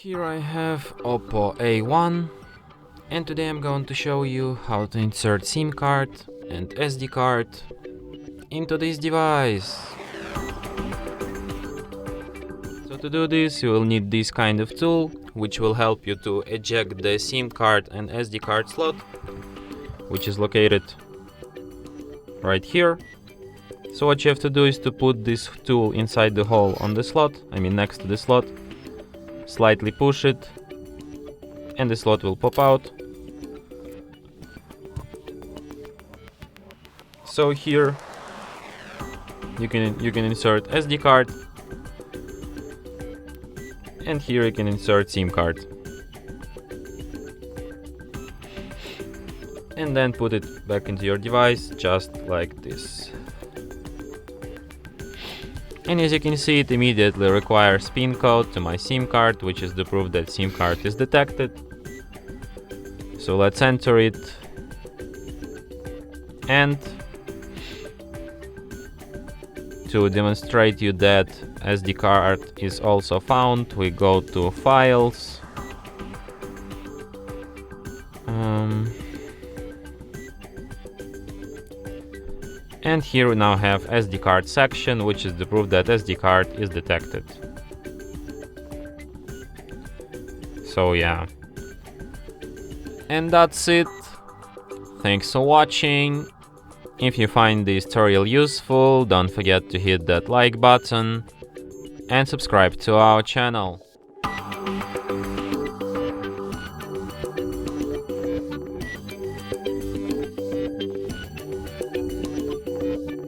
Here I have Oppo A1 and today I'm going to show you how to insert SIM card and SD card into this device. So to do this you will need this kind of tool which will help you to eject the SIM card and SD card slot, which is located right here. So what you have to do is to put this tool inside the hole on the slot, next to the slot, slightly push it and the slot will pop out. So here you can insert SD card and here you can insert SIM card and then put it back into your device just like this. And as you can see, it immediately requires PIN code to my SIM card, which is the proof that SIM card is detected. So let's enter it. And to demonstrate you that SD card is also found, we go to Files. And here we now have SD card section, which is the proof that SD card is detected. So yeah. And that's it. Thanks for watching. If you find this tutorial useful, don't forget to hit that like button and subscribe to our channel.